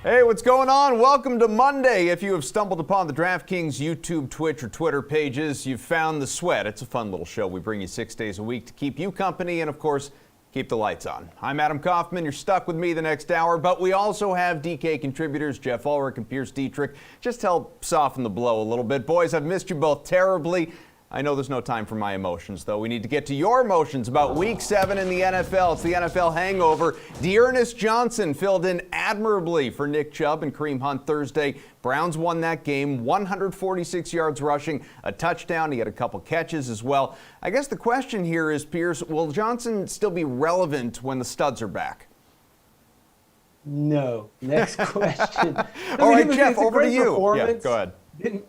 Hey, what's going on? Welcome to Monday. If you have stumbled upon the DraftKings YouTube, Twitch, or Twitter pages, you've found The Sweat. It's a fun little show we bring you 6 days a week to keep you company and, of course, keep the lights on. I'm Adam Kaufman. You're stuck with me the next hour, but we also have DK contributors Jeff Ulrich and Pierce Dietrich just to help soften the blow a little bit. Boys, I've missed you both terribly. I know there's no time for my emotions, though. We need to get to your emotions about Week 7 in the NFL. It's the NFL hangover. D'Ernest Johnson filled in admirably for Nick Chubb and Kareem Hunt Thursday. Browns won that game, 146 yards rushing, a touchdown. He had a couple catches as well. I guess the question here is, Pierce, will Johnson still be relevant when the studs are back? No. Next question. All right, Jeff, over to you. Yeah, go ahead.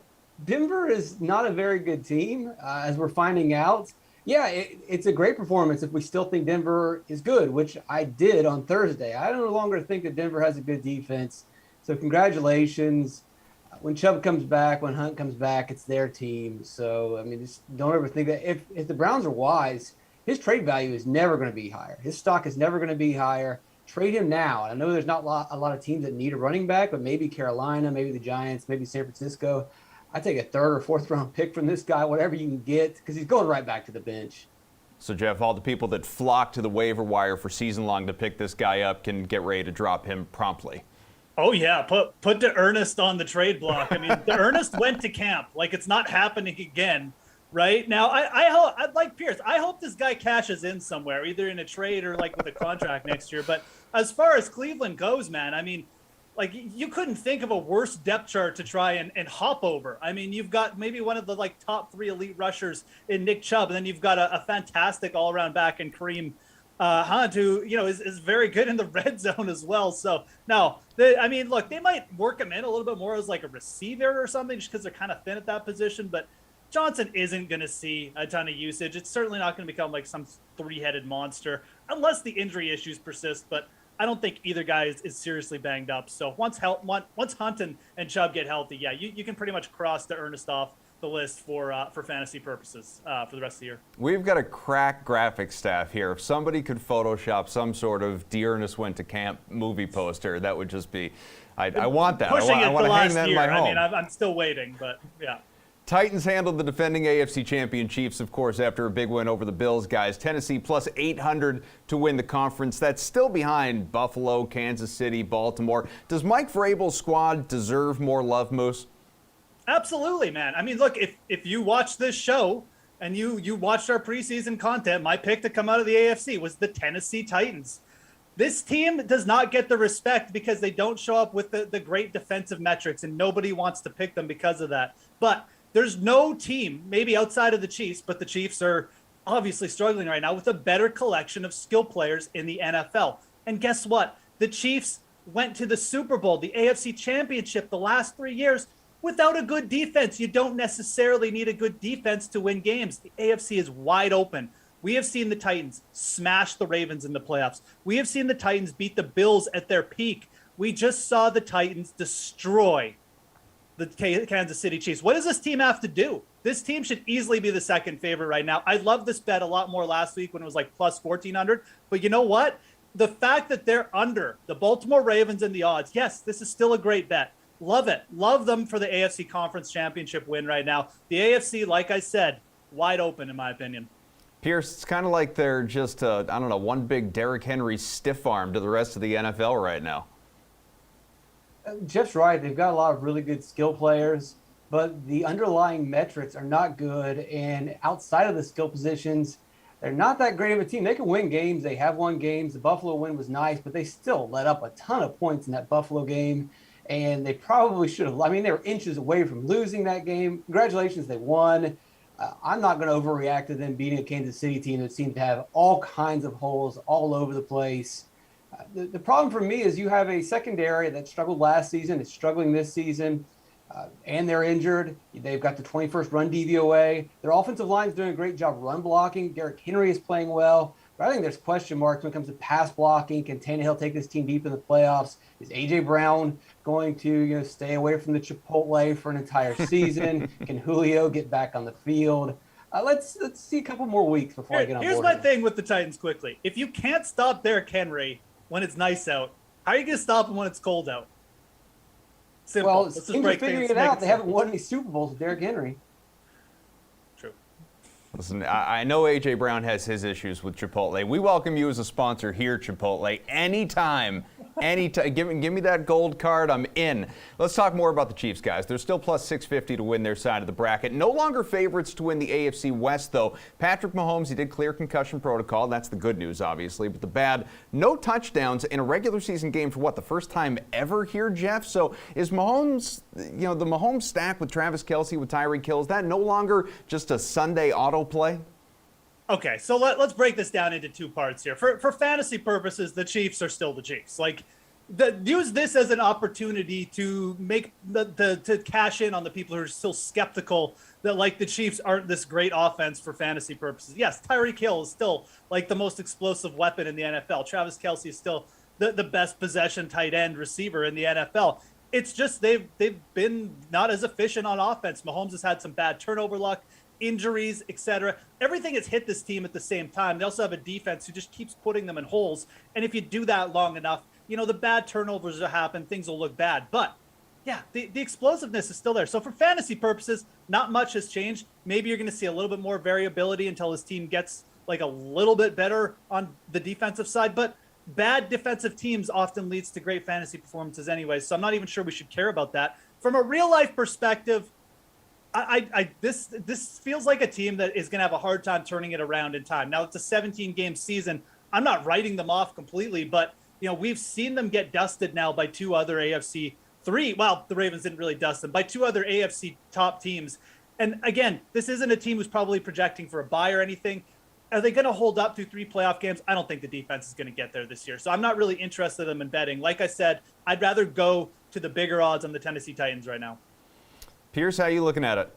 Denver is not a very good team, as we're finding out. Yeah, it's a great performance if we still think Denver is good, which I did on Thursday. I no longer think that Denver has a good defense. So congratulations. When Chubb comes back, when Hunt comes back, it's their team. So, I mean, just don't ever think that if the Browns are wise, his trade value is never going to be higher. His stock is never going to be higher. Trade him now. And I know there's not a lot of teams that need a running back, but maybe Carolina, maybe the Giants, maybe San Francisco. I take a third or fourth round pick from this guy, whatever you can get, because he's going right back to the bench. So, Jeff, all the people that flock to the waiver wire for season long to pick this guy up can get ready to drop him promptly. Oh, yeah. Put D'Ernest on the trade block. I mean, D'Ernest went to camp. Like, it's not happening again, right? Now, I like Pierce. I hope this guy cashes in somewhere, either in a trade or, like, with a contract next year. But as far as Cleveland goes, man, I mean, like, you couldn't think of a worse depth chart to try and hop over. I mean, you've got maybe one of the, like, top 3 elite rushers in Nick Chubb, and then you've got a fantastic all-around back in Kareem Hunt, who, you know, is very good in the red zone as well. So, no, I mean, look, they might work him in a little bit more as, like, a receiver or something just because they're kind of thin at that position. But Johnson isn't going to see a ton of usage. It's certainly not going to become, like, some three-headed monster unless the injury issues persist. But I don't think either guy is seriously banged up. So once Hunt and Chubb get healthy, yeah, you can pretty much cross D'Ernest off the list for fantasy purposes for the rest of the year. We've got a crack graphic staff here. If somebody could Photoshop some sort of D'Ernest went to camp movie poster, that would just be, I want that. I want to hang that in my home. I mean, I'm still waiting, but yeah. Titans handled the defending AFC champion Chiefs, of course, after a big win over the Bills, guys. Tennessee plus 800 to win the conference. That's still behind Buffalo, Kansas City, Baltimore. Does Mike Vrabel's squad deserve more love, Moose? Absolutely, man. I mean, look, if you watch this show and you watched our preseason content, my pick to come out of the AFC was the Tennessee Titans. This team does not get the respect because they don't show up with the great defensive metrics, and nobody wants to pick them because of that. But there's no team, maybe outside of the Chiefs, but the Chiefs are obviously struggling right now, with a better collection of skill players in the NFL. And guess what? The Chiefs went to the Super Bowl, the AFC Championship, the last 3 years without a good defense. You don't necessarily need a good defense to win games. The AFC is wide open. We have seen the Titans smash the Ravens in the playoffs. We have seen the Titans beat the Bills at their peak. We just saw the Titans destroy the Kansas City Chiefs. What does this team have to do? This team should easily be the second favorite right now. I love this bet a lot more last week when it was like plus 1,400. But you know what? The fact that they're under the Baltimore Ravens and the odds, yes, this is still a great bet. Love it. Love them for the AFC Conference Championship win right now. The AFC, like I said, wide open in my opinion. Pierce, it's kind of like they're just, one big Derrick Henry stiff arm to the rest of the NFL right now. Jeff's right. They've got a lot of really good skill players, but the underlying metrics are not good. And outside of the skill positions, they're not that great of a team. They can win games. They have won games. The Buffalo win was nice, but they still let up a ton of points in that Buffalo game. And they probably should have. I mean, they were inches away from losing that game. Congratulations, they won. I'm not going to overreact to them beating a Kansas City team that seemed to have all kinds of holes all over the place. The problem for me is you have a secondary that struggled last season, is struggling this season, and they're injured. They've got the 21st run DVOA. Their offensive line is doing a great job run blocking. Derrick Henry is playing well. But I think there's question marks when it comes to pass blocking. Can Tannehill take this team deep in the playoffs? Is A.J. Brown going to stay away from the Chipotle for an entire season? Can Julio get back on the field? Let's see a couple more weeks before I get on board. Here's my thing with the Titans quickly. If you can't stop Derrick Henry when it's nice out, how are you going to stop him when it's cold out? Simple. Well, Let's just teams are break figuring things. it Make out. They simple. haven't won any Super Bowls with Derrick Henry. True. Listen, I know A.J. Brown has his issues with Chipotle. We welcome you as a sponsor here, Chipotle. Anytime. Give me that gold card. I'm in. Let's talk more about the Chiefs, guys. They're still plus 650 to win their side of the bracket. No longer favorites to win the AFC West, though. Patrick Mahomes, he did clear concussion protocol. That's the good news, obviously. But the bad, no touchdowns in a regular season game for the first time ever here, Jeff? So is Mahomes, the Mahomes stack with Travis Kelce, with Tyreek Hill, is that no longer just a Sunday autoplay? Okay, so let's break this down into two parts here. For fantasy purposes, the Chiefs are still the Chiefs. Use this as an opportunity to make to cash in on the people who are still skeptical that the Chiefs aren't this great offense for fantasy purposes. Yes, Tyreek Hill is still the most explosive weapon in the NFL. Travis Kelce is still the best possession tight end receiver in the NFL. It's just they've been not as efficient on offense. Mahomes has had some bad turnover luck, injuries, etc. Everything has hit this team at the same time. They also have a defense who just keeps putting them in holes. And if you do that long enough, the bad turnovers will happen. Things will look bad. But yeah, the explosiveness is still there. So for fantasy purposes, not much has changed. Maybe you're going to see a little bit more variability until his team gets a little bit better on the defensive side. But bad defensive teams often leads to great fantasy performances anyway. So I'm not even sure we should care about that. From a real life perspective, this feels like a team that is going to have a hard time turning it around in time. Now, it's a 17-game season. I'm not writing them off completely, but we've seen them get dusted now by two other AFC the Ravens didn't really dust them, by two other AFC top teams. And again, this isn't a team who's probably projecting for a bye or anything. Are they going to hold up through 3 playoff games? I don't think the defense is going to get there this year. So I'm not really interested in them in betting. Like I said, I'd rather go to the bigger odds on the Tennessee Titans right now. Pierce, how are you looking at it?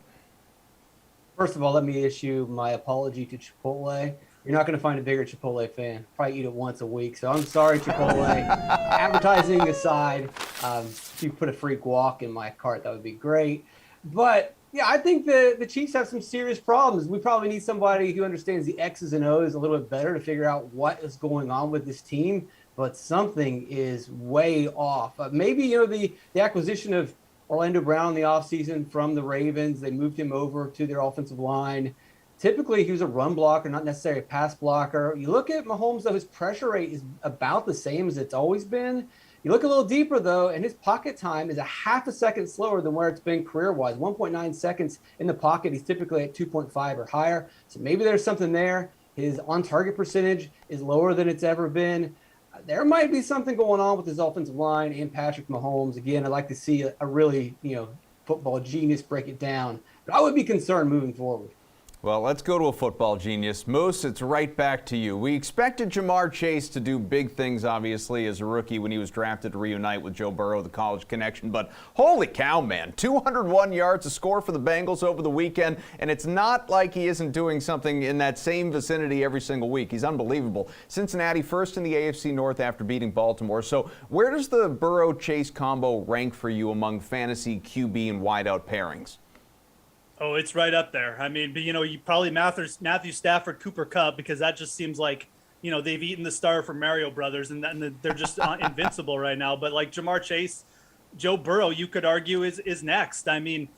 First of all, let me issue my apology to Chipotle. You're not going to find a bigger Chipotle fan. Probably eat it once a week. So I'm sorry, Chipotle. Advertising aside, if you put a free guac in my cart, that would be great. But yeah, I think the Chiefs have some serious problems. We probably need somebody who understands the X's and O's a little bit better to figure out what is going on with this team. But something is way off. Maybe, the acquisition of Orlando Brown in the offseason from the Ravens, they moved him over to their offensive line. Typically, he was a run blocker, not necessarily a pass blocker. You look at Mahomes, though, his pressure rate is about the same as it's always been. You look a little deeper, though, and his pocket time is a half a second slower than where it's been career-wise. 1.9 seconds in the pocket. He's typically at 2.5 or higher. So maybe there's something there. His on-target percentage is lower than it's ever been. There might be something going on with his offensive line and Patrick Mahomes. Again, I'd like to see a really, football genius break it down. But I would be concerned moving forward. Well, let's go to a football genius. Moose, it's right back to you. We expected Jamar Chase to do big things, obviously, as a rookie when he was drafted to reunite with Joe Burrow, the college connection. But holy cow, man, 201 yards, a score for the Bengals over the weekend. And it's not like he isn't doing something in that same vicinity every single week. He's unbelievable. Cincinnati first in the AFC North after beating Baltimore. So where does the Burrow-Chase combo rank for you among fantasy QB and wideout pairings? Oh, it's right up there. I mean, but you probably Matthew Stafford, Cooper Kupp, because that just seems like, they've eaten the star from Mario Brothers and they're just invincible right now. But Jamar Chase, Joe Burrow, you could argue is next. I mean,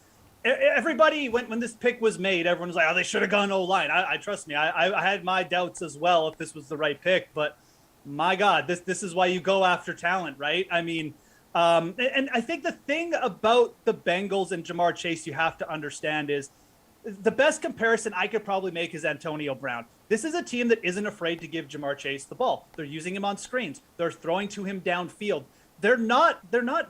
everybody, when this pick was made, everyone was like, oh, they should have gone O-line. I trust me. I had my doubts as well if this was the right pick. But my God, this is why you go after talent, right? I mean, and I think the thing about the Bengals and Jamar Chase you have to understand is the best comparison I could probably make is Antonio Brown. This is a team that isn't afraid to give Jamar Chase the ball. They're using him on screens. They're throwing to him downfield. They're not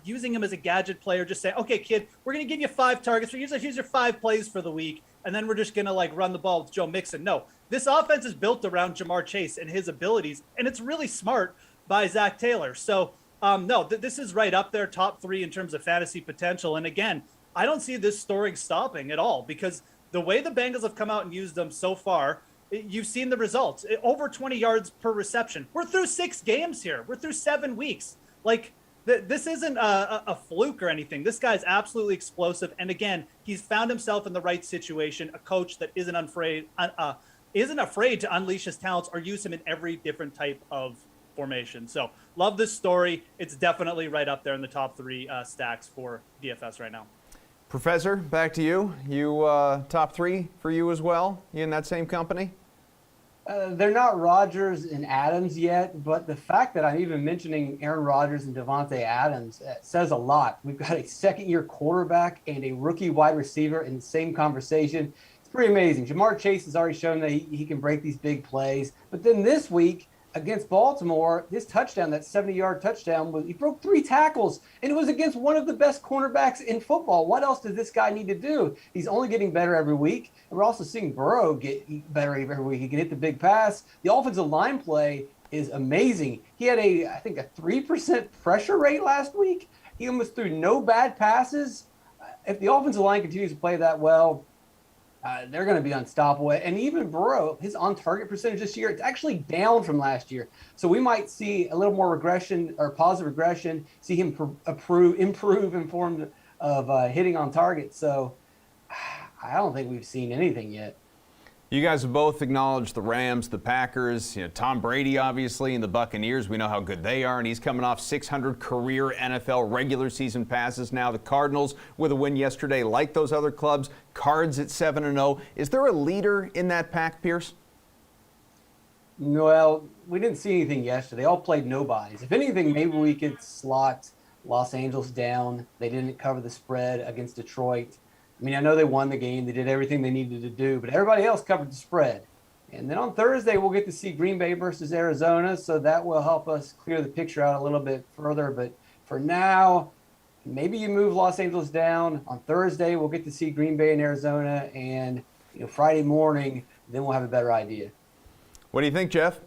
using him as a gadget player, just saying, okay, kid, we're going to give you 5 targets. Here's your 5 plays for the week, and then we're just going to run the ball with Joe Mixon. No, this offense is built around Jamar Chase and his abilities, and it's really smart by Zach Taylor. So, no, this is right up there, top 3 in terms of fantasy potential. And again, I don't see this story stopping at all because the way the Bengals have come out and used them so far, you've seen the results. Over 20 yards per reception. We're through 6 games here. We're through 7 weeks. This isn't a fluke or anything. This guy's absolutely explosive. And again, he's found himself in the right situation, a coach that isn't afraid to unleash his talents or use him in every different type of formation. So love this story. It's definitely right up there in the top 3 stacks for DFS right now. Professor, back to you. You top 3 for you as well? You in that same company? They're not Rodgers and Adams yet, but the fact that I'm even mentioning Aaron Rodgers and Devontae Adams says a lot. We've got a second-year quarterback and a rookie wide receiver in the same conversation. It's pretty amazing. Jamar Chase has already shown that he can break these big plays. But then this week against Baltimore, this touchdown, that 70-yard touchdown, he broke 3 tackles, and it was against one of the best cornerbacks in football. What else does this guy need to do? He's only getting better every week. And we're also seeing Burrow get better every week. He can hit the big pass. The offensive line play is amazing. He had I think a 3% pressure rate last week. He almost threw no bad passes. If the offensive line continues to play that well, they're going to be unstoppable. And even Burrow, his on-target percentage this year, it's actually down from last year. So we might see a little more regression or positive regression, see him improve in form of hitting on target. So I don't think we've seen anything yet. You guys have both acknowledged the Rams, the Packers, Tom Brady, obviously, and the Buccaneers. We know how good they are, and he's coming off 600 career NFL regular season passes now. The Cardinals with a win yesterday, like those other clubs. Cards at 7-0. Is there a leader in that pack, Pierce? Well, we didn't see anything yesterday. They all played nobodies. If anything, maybe we could slot Los Angeles down. They didn't cover the spread against Detroit. I mean, I know they won the game. They did everything they needed to do, but everybody else covered the spread. And then on Thursday, we'll get to see Green Bay versus Arizona, so that will help us clear the picture out a little bit further. But for now, maybe you move Los Angeles down. On Thursday, we'll get to see Green Bay and Arizona, and Friday morning, then we'll have a better idea. What do you think, Jeff?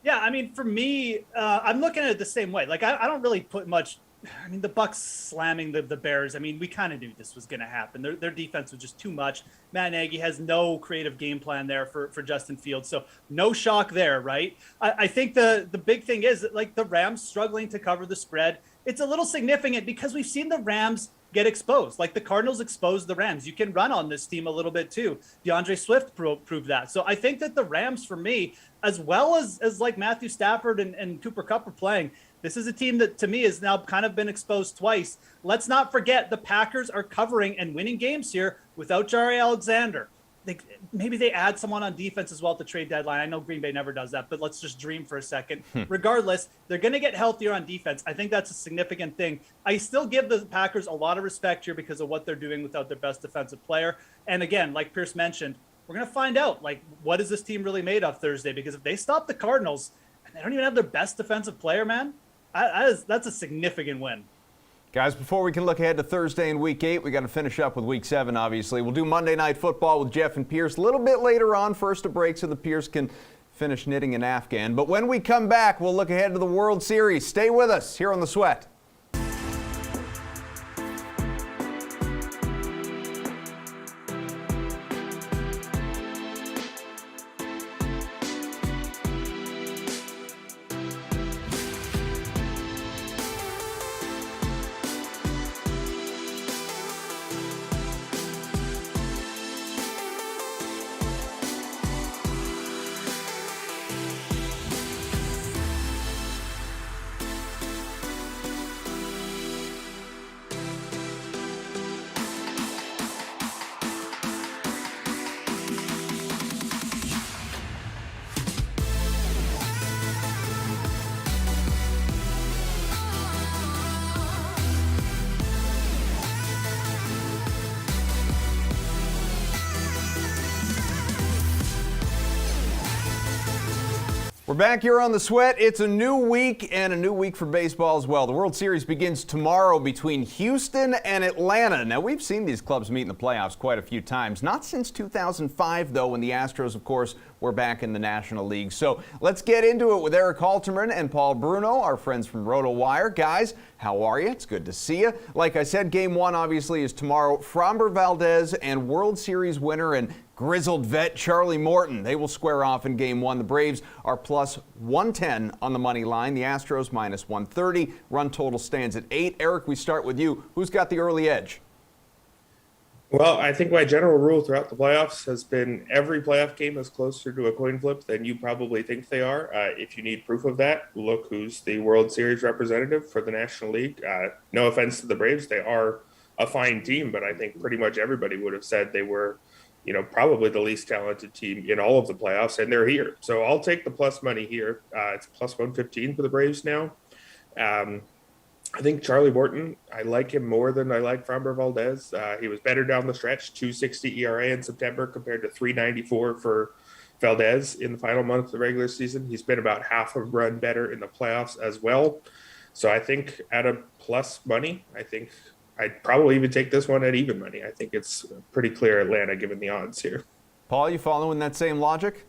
Yeah, I mean, for me, I'm looking at it the same way. Like, I don't really put much. I mean, the Bucs slamming the Bears. I mean, we kind of knew this was going to happen. Their defense was just too much. Matt Nagy has no creative game plan there for Justin Fields, so no shock there, right? I think the big thing is that, like, the Rams struggling to cover the spread. It's a little significant because we've seen the Rams get exposed. Like, the Cardinals exposed the Rams. You can run on this team a little bit too. DeAndre Swift proved that. So I think that the Rams, for me, as well as like Matthew Stafford and Cooper Kupp are playing, this is a team that, to me, has now kind of been exposed twice. Let's not forget the Packers are covering and winning games here without Jaire Alexander. Maybe they add someone on defense as well at the trade deadline. I know Green Bay never does that, but let's just dream for a second. Regardless, they're going to get healthier on defense. I think that's a significant thing. I still give the Packers a lot of respect here because of what they're doing without their best defensive player. And again, like Pierce mentioned, we're going to find out, like, what is this team really made of Thursday? Because if they stop the Cardinals and they don't even have their best defensive player, man, that's a significant win. Guys, before we can look ahead to Thursday in Week 8, we got to finish up with Week 7, obviously. We'll do Monday Night Football with Jeff and Pierce a little bit later on. First a break so that Pierce can finish knitting an Afghan. But when we come back, we'll look ahead to the World Series. Stay with us here on The Sweat. We're back here on The Sweat. It's a new week and a new week for baseball as well. The World Series begins tomorrow between Houston and Atlanta. Now, we've seen these clubs meet in the playoffs quite a few times. Not since 2005, though, when the Astros, of course, were back in the National League. So let's get into it with Eric Halterman and Paul Bruno, our friends from RotoWire. Guys, how are you? It's good to see you. Like I said, Game 1 obviously is tomorrow. Framber Valdez and World Series winner and grizzled vet Charlie Morton. They will square off in Game 1. The Braves are plus 110 on the money line. The Astros minus 130. Run total stands at 8. Eric, we start with you. Who's got the early edge? Well, I think my general rule throughout the playoffs has been every playoff game is closer to a coin flip than you probably think they are. If you need proof of that, look who's the World Series representative for the National League. No offense to the Braves, they are a fine team, but I think pretty much everybody would have said they were, probably the least talented team in all of the playoffs, and they're here. So I'll take the plus money here. It's plus 115 for the Braves now. Um, I think Charlie Morton, I like him more than I like Framber Valdez. He was better down the stretch, 2.60 ERA in September compared to 3.94 for Valdez in the final month of the regular season. He's been about half a run better in the playoffs as well. So I think at a plus money, I think I'd probably even take this one at even money. I think it's pretty clear Atlanta given the odds here. Paul, you following that same logic?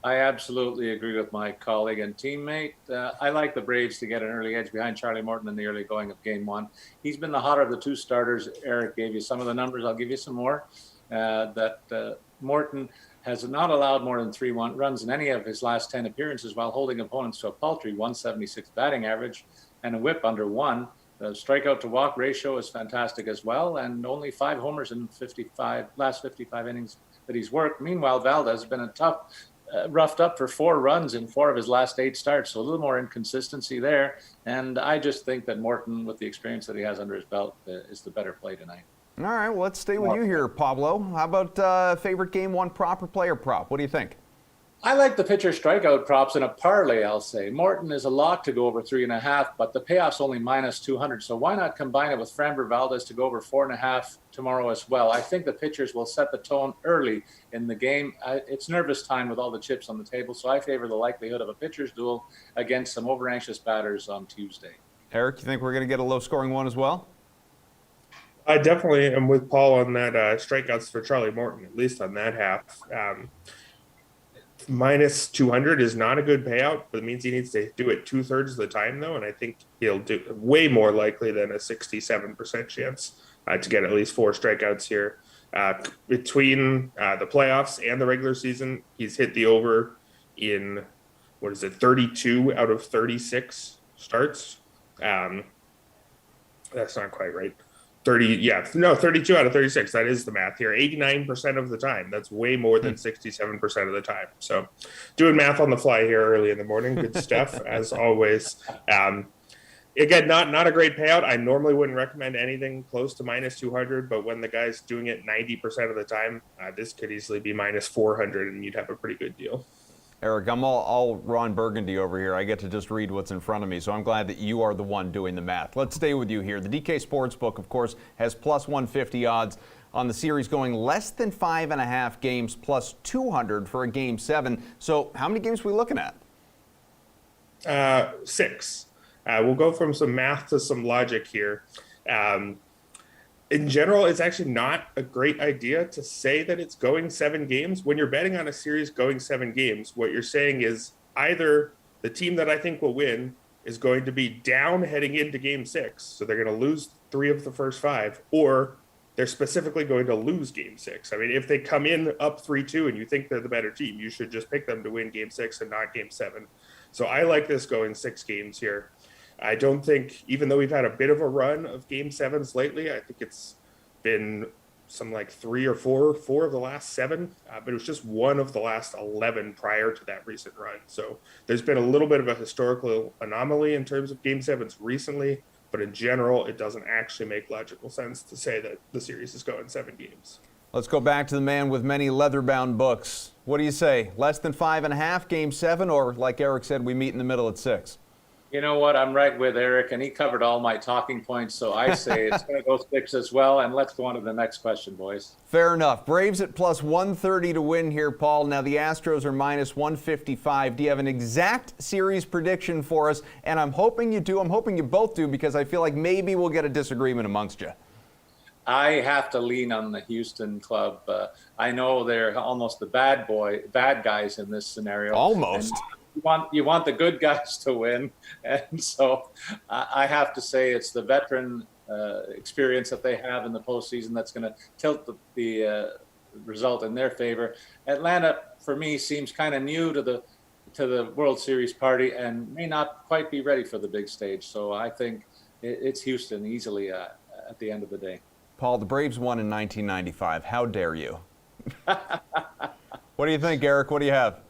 I absolutely agree with my colleague and teammate. I like the Braves to get an early edge behind Charlie Morton in the early going of Game 1. He's been the hotter of the two starters. Eric gave you some of the numbers. I'll give you some more. Morton has not allowed more than 3 runs in any of his last 10 appearances while holding opponents to a paltry 176 batting average and a whip under 1. The strikeout to walk ratio is fantastic as well, and only 5 homers in last 55 innings that he's worked. Meanwhile, Valdez has been roughed up for 4 runs in 4 of his last 8 starts. So a little more inconsistency there. And I just think that Morton, with the experience that he has under his belt, is the better play tonight. All right, well, let's stay with you here, Pablo. How about favorite Game 1 prop or player prop? What do you think? I like the pitcher strikeout props in a parlay, I'll say. Morton is a lock to go over 3.5, but the payoff's only minus 200. So why not combine it with Framber Valdez to go over 4.5 tomorrow as well? I think the pitchers will set the tone early in the game. It's nervous time with all the chips on the table, so I favor the likelihood of a pitcher's duel against some over-anxious batters on Tuesday. Eric, you think we're going to get a low-scoring one as well? I definitely am with Paul on that strikeouts for Charlie Morton, at least on that half. Minus 200 is not a good payout, but it means he needs to do it 2/3 of the time, though. And I think he'll do way more likely than a 67% chance to get at least 4 strikeouts here. Between the playoffs and the regular season, he's hit the over in, 32 out of 36 starts. That's not quite right. 32 out of 36. That is the math here. 89% of the time. That's way more than 67% of the time. So doing math on the fly here early in the morning. Good stuff, as always. Again, not a great payout. I normally wouldn't recommend anything close to minus 200, but when the guy's doing it 90% of the time, this could easily be minus 400, and you'd have a pretty good deal. Eric, I'm all Ron Burgundy over here. I get to just read what's in front of me, so I'm glad that you are the one doing the math. Let's stay with you here. The DK Sportsbook, of course, has plus 150 odds on the series going less than 5.5 games, plus 200 for a Game 7. So how many games are we looking at? 6. We'll go from some math to some logic here. In general, it's actually not a great idea to say that it's going 7 games. When you're betting on a series going 7 games, what you're saying is either the team that I think will win is going to be down heading into Game 6, so they're going to lose 3 of the first 5, or they're specifically going to lose Game 6. I mean, if they come in up 3-2 and you think they're the better team, you should just pick them to win Game 6 and not Game 7. So I like this going 6 games here. I don't think, even though we've had a bit of a run of Game 7s lately, I think it's been some like 3 or 4 of the last 7, but it was just 1 of the last 11 prior to that recent run. So there's been a little bit of a historical anomaly in terms of Game 7s recently, but in general, it doesn't actually make logical sense to say that the series is going 7 games. Let's go back to the man with many leather-bound books. What do you say? Less than 5.5, Game 7, or like Eric said, we meet in the middle at 6? You know what? I'm right with Eric, and he covered all my talking points, so I say it's going to go 6 as well. And let's go on to the next question, boys. Fair enough. Braves at plus 130 to win here, Paul. Now the Astros are minus 155. Do you have an exact series prediction for us? And I'm hoping you do. I'm hoping you both do, because I feel like maybe we'll get a disagreement amongst you. I have to lean on the Houston club. I know they're almost the bad guys in this scenario. Almost. You want the good guys to win, and so I have to say it's the veteran experience that they have in the postseason that's going to tilt the result in their favor. Atlanta, for me, seems kind of new to the World Series party and may not quite be ready for the big stage. So I think it's Houston easily at the end of the day. Paul, the Braves won in 1995. How dare you? What do you think, Eric? What do you have?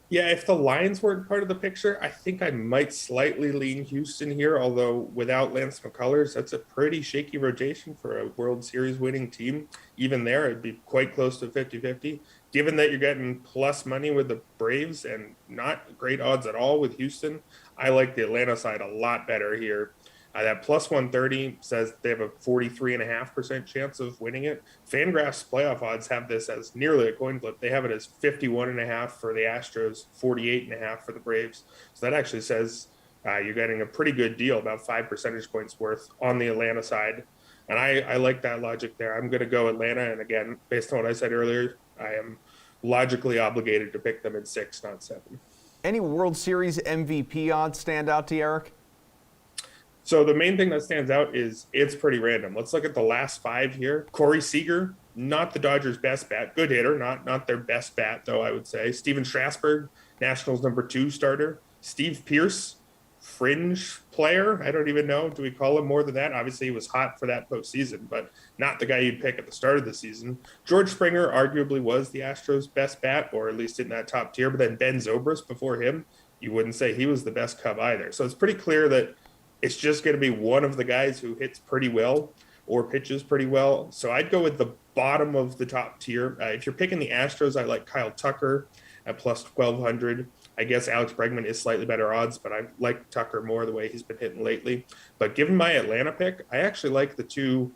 Yeah, if the Lions weren't part of the picture, I think I might slightly lean Houston here, although without Lance McCullers, that's a pretty shaky rotation for a World Series winning team. Even there, it'd be quite close to 50-50. Given that you're getting plus money with the Braves and not great odds at all with Houston, I like the Atlanta side a lot better here. That plus 130 says they have a 43.5% chance of winning it. Fangraphs playoff odds have this as nearly a coin flip. They have it as 51.5 for the Astros, 48.5 for the Braves. So that actually says you're getting a pretty good deal, about 5 percentage points worth on the Atlanta side. And I like that logic there. I'm going to go Atlanta. And again, based on what I said earlier, I am logically obligated to pick them at 6, not 7. Any World Series MVP odds stand out to you, Eric? So the main thing that stands out is it's pretty random. Let's look at the last 5 here. Corey Seager, not the Dodgers' best bat. Good hitter, not their best bat, though, I would say. Steven Strasburg, Nationals #2 starter. Steve Pearce, fringe player. I don't even know. Do we call him more than that? Obviously, he was hot for that postseason, but not the guy you'd pick at the start of the season. George Springer arguably was the Astros' best bat, or at least in that top tier. But then Ben Zobrist before him, you wouldn't say he was the best Cub either. So it's pretty clear that it's just going to be one of the guys who hits pretty well or pitches pretty well. So I'd go with the bottom of the top tier. If you're picking the Astros, I like Kyle Tucker at plus 1,200. I guess Alex Bregman is slightly better odds, but I like Tucker more the way he's been hitting lately. But given my Atlanta pick, I actually like the two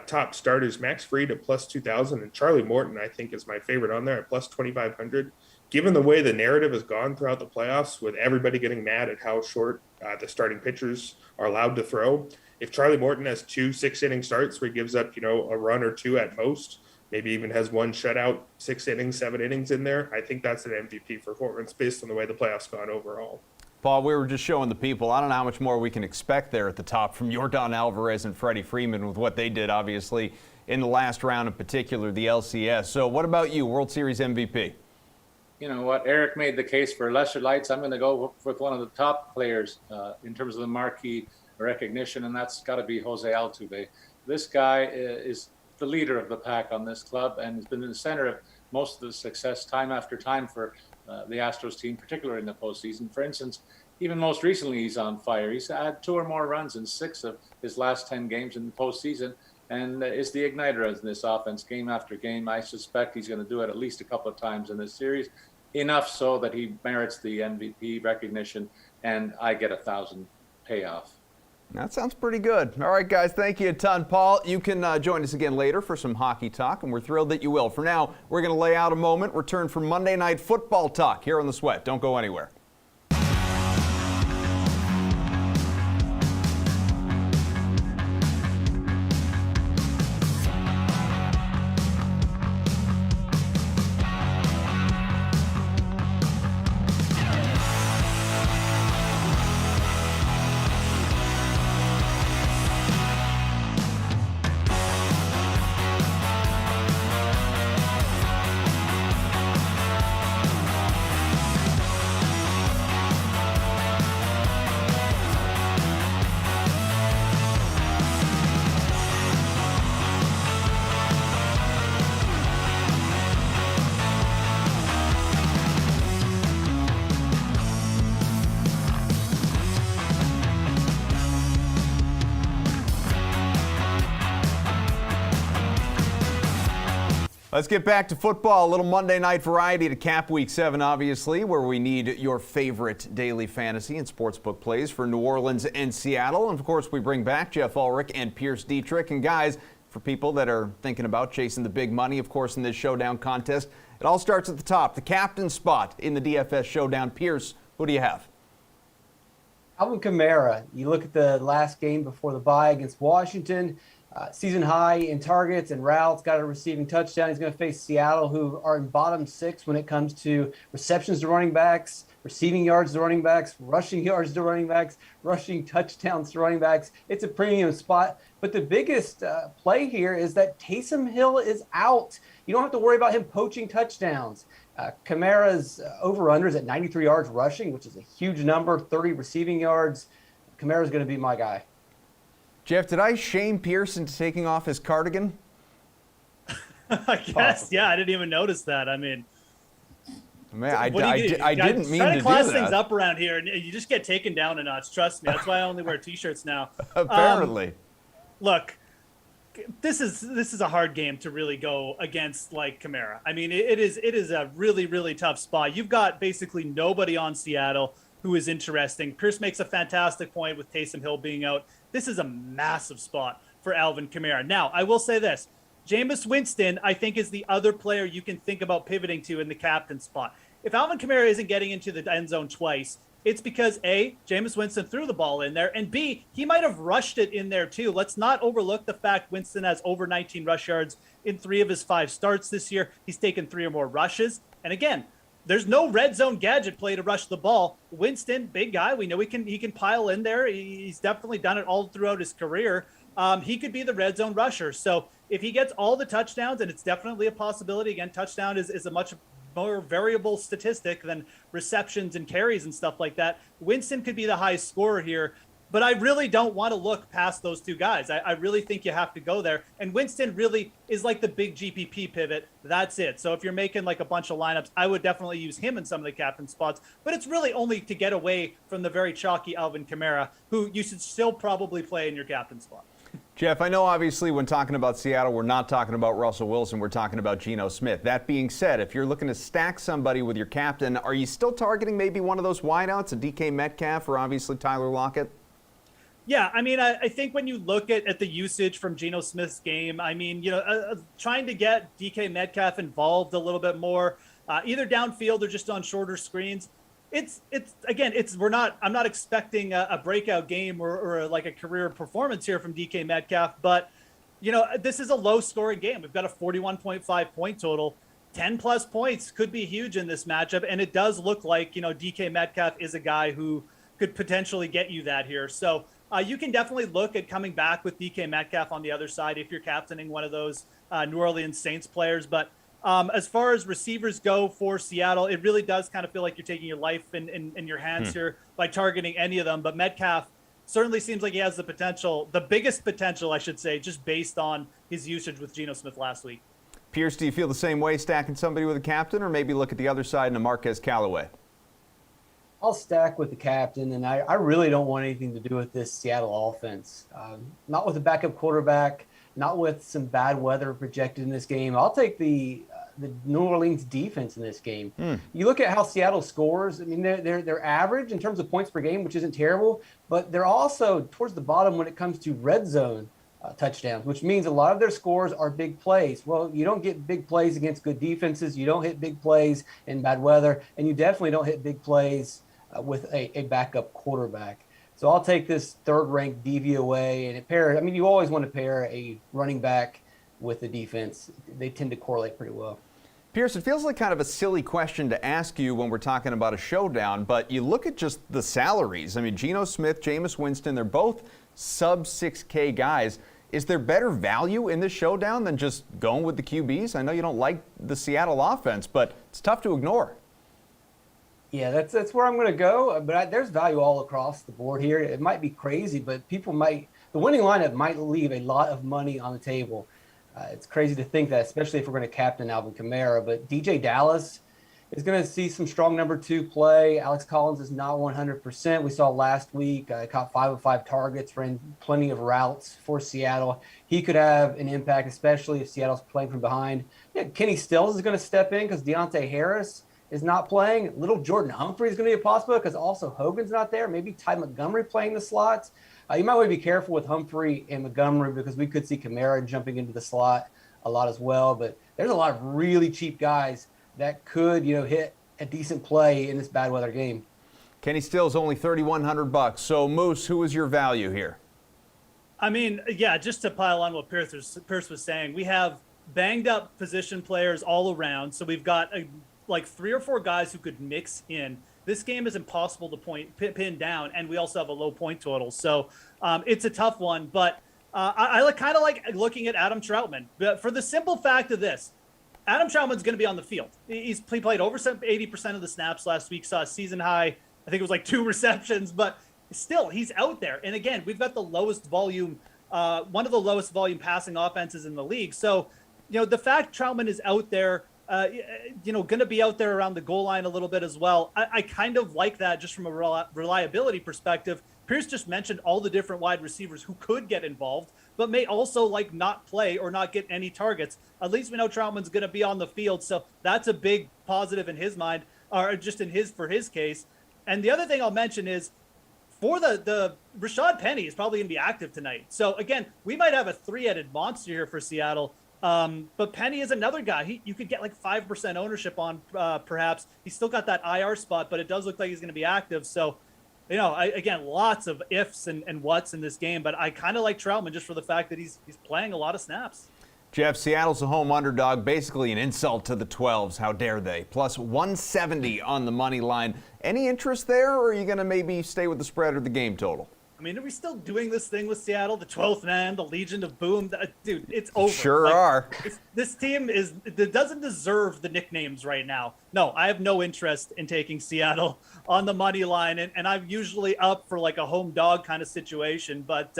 top starters, Max Fried at plus 2,000 and Charlie Morton, I think, is my favorite on there at plus 2,500. Given the way the narrative has gone throughout the playoffs, with everybody getting mad at how short the starting pitchers are allowed to throw, if Charlie Morton has 2 6-inning starts where he gives up, a run or 2 at most, maybe even has 1 shutout, 6 innings, 7 innings in there, I think that's an MVP performance based on the way the playoffs gone overall. Paul, we were just showing the people. I don't know how much more we can expect there at the top from Yordan Alvarez and Freddie Freeman with what they did, obviously, in the last round, in particular, the LCS. So what about you, World Series MVP? You know what? Eric made the case for lesser lights. I'm going to go with one of the top players in terms of the marquee recognition, and that's got to be Jose Altuve. This guy is the leader of the pack on this club and has been in the center of most of the success time after time for the Astros team, particularly in the postseason. For instance, even most recently, he's on fire. He's had 2 or more runs in 6 of his last 10 games in the postseason, and is the igniter in this offense game after game. I suspect he's going to do it at least a couple of times in this series, enough so that he merits the MVP recognition, and I get 1,000 payoff. That sounds pretty good. All right, guys, thank you a ton. Paul, you can join us again later for some hockey talk, and we're thrilled that you will. For now, we're going to lay out a moment, return for Monday Night Football talk here on The Sweat. Don't go anywhere. Let's get back to football. A little Monday night variety to cap Week 7, obviously, where we need your favorite daily fantasy and sportsbook plays for New Orleans and Seattle. And, of course, we bring back Jeff Ulrich and Pierce Dietrich. And, guys, for people that are thinking about chasing the big money, of course, in this showdown contest, it all starts at the top. The captain spot in the DFS showdown. Pierce, who do you have? Alvin Kamara. You look at the last game before the bye against Washington. Season high in targets and routes, got a receiving touchdown. He's going to face Seattle, who are in bottom 6 when it comes to receptions to running backs, receiving yards to running backs, rushing yards to running backs, rushing touchdowns to running backs. It's a premium spot. But the biggest play here is that Taysom Hill is out. You don't have to worry about him poaching touchdowns. Kamara's over-under is at 93 yards rushing, which is a huge number, 30 receiving yards. Kamara's going to be my guy. Jeff, did I shame Pierce into taking off his cardigan? I guess, yeah, I didn't even notice that. I mean, Man, I guys didn't mean trying to to class do things that. up around here, and you just get taken down a notch. Trust me, that's why I only wear t-shirts now. Apparently. Look, this is a hard game to really go against like Kamara. I mean, it is a really, really tough spot. You've got basically nobody on Seattle who is interesting. Pierce makes a fantastic point with Taysom Hill being out. This is a massive spot for Alvin Kamara. Now, I will say this. Jameis Winston, I think, is the other player you can think about pivoting to in the captain spot. If Alvin Kamara isn't getting into the end zone twice, it's because A, Jameis Winston threw the ball in there, and B, he might have rushed it in there too. Let's not overlook the fact Winston has over 19 rush yards in 3 of his 5 starts this year. He's taken 3 or more rushes. And again, there's no red zone gadget play to rush the ball. Winston, big guy. We know he can pile in there. He's definitely done it all throughout his career. He could be the red zone rusher. So if he gets all the touchdowns, and it's definitely a possibility, again, touchdown is a much more variable statistic than receptions and carries and stuff like that. Winston could be the highest scorer here, but I really don't want to look past those 2 guys. I really think you have to go there. And Winston really is like the big GPP pivot. That's it. So if you're making like a bunch of lineups, I would definitely use him in some of the captain spots, but it's really only to get away from the very chalky Alvin Kamara, who you should still probably play in your captain spot. Jeff, I know obviously when talking about Seattle, we're not talking about Russell Wilson, we're talking about Geno Smith. That being said, if you're looking to stack somebody with your captain, are you still targeting maybe one of those wideouts, a DK Metcalf or obviously Tyler Lockett? Yeah, I mean, I think when you look at the usage from Geno Smith's game, I mean, trying to get DK Metcalf involved a little bit more, either downfield or just on shorter screens. I'm not expecting a breakout game or like a career performance here from DK Metcalf, but this is a low scoring game. We've got a 41.5 point total. 10 plus points could be huge in this matchup, and it does look like DK Metcalf is a guy who could potentially get you that here. So you can definitely look at coming back with DK Metcalf on the other side if you're captaining one of those New Orleans Saints players. But as far as receivers go for Seattle, it really does kind of feel like you're taking your life in your hands here by targeting any of them. But Metcalf certainly seems like he has the potential, the biggest potential, I should say, just based on his usage with Geno Smith last week. Pierce, do you feel the same way stacking somebody with a captain, or maybe look at the other side and a Marquez Callaway? I'll stack with the captain, and I really don't want anything to do with this Seattle offense. Not with a backup quarterback, not with some bad weather projected in this game. I'll take the New Orleans defense in this game. You look at how Seattle scores. I mean, they're average in terms of points per game, which isn't terrible, but they're also towards the bottom when it comes to red zone touchdowns, which means a lot of their scores are big plays. Well, you don't get big plays against good defenses. You don't hit big plays in bad weather, and you definitely don't hit big plays with a backup quarterback. So I'll take this third-ranked DVOA, and you always want to pair a running back with the defense. They tend to correlate pretty well. Pierce, it feels like kind of a silly question to ask you when we're talking about a showdown, but you look at just the salaries. I mean, Geno Smith, Jameis Winston, they're both sub 6K guys. Is there better value in this showdown than just going with the QBs? I know you don't like the Seattle offense, but it's tough to ignore. Yeah, that's where I'm going to go. But there's value all across the board here. It might be crazy, but the winning lineup might leave a lot of money on the table. It's crazy to think that, especially if we're going to captain Alvin Kamara. But DJ Dallas is going to see some strong number 2 play. Alex Collins is not 100%. We saw last week, caught 5 of 5 targets, ran plenty of routes for Seattle. He could have an impact, especially if Seattle's playing from behind. Yeah, Kenny Stills is going to step in because Deontay Harris is not playing. Little Jordan Humphrey is going to be a possibility because also Hogan's not there. Maybe Ty Montgomery playing the slots. You might want to be careful with Humphrey and Montgomery because we could see Kamara jumping into the slot a lot as well. But there's a lot of really cheap guys that could, hit a decent play in this bad weather game. Kenny Stills only $3,100. So Moose, who is your value here? I mean, yeah, just to pile on what Pierce was saying, we have banged up position players all around. So we've got like 3 or 4 guys who could mix in. This game is impossible to pin down, and we also have a low point total. So it's a tough one, but I kind of like looking at Adam Troutman. But for the simple fact of this, Adam Troutman's going to be on the field. He played over 80% of the snaps last week, saw a season high. I think it was like 2 receptions, but still, he's out there. And again, we've got the lowest volume one of the lowest volume passing offenses in the league. So, the fact Troutman is out there, going to be out there around the goal line a little bit as well. I kind of like that just from a reliability perspective. Pierce just mentioned all the different wide receivers who could get involved, but may also not play or not get any targets. At least we know Troutman's going to be on the field. So that's a big positive in his mind, or just for his case. And the other thing I'll mention is for the Rashad Penny is probably going to be active tonight. So again, we might have a 3-headed monster here for Seattle. But Penny is another guy. You could get 5% ownership on, perhaps. He's still got that IR spot, but it does look like he's going to be active. So, again, lots of ifs and whats in this game, but I kind of like Troutman just for the fact that he's playing a lot of snaps. Jeff, Seattle's a home underdog, basically an insult to the 12s. How dare they? Plus 170 on the money line. Any interest there, or are you going to maybe stay with the spread or the game total? I mean, are we still doing this thing with Seattle? The 12th man, the Legion of Boom? Dude, it's over. Sure are. This team doesn't deserve the nicknames right now. No, I have no interest in taking Seattle on the money line, and I'm usually up for a home dog kind of situation, but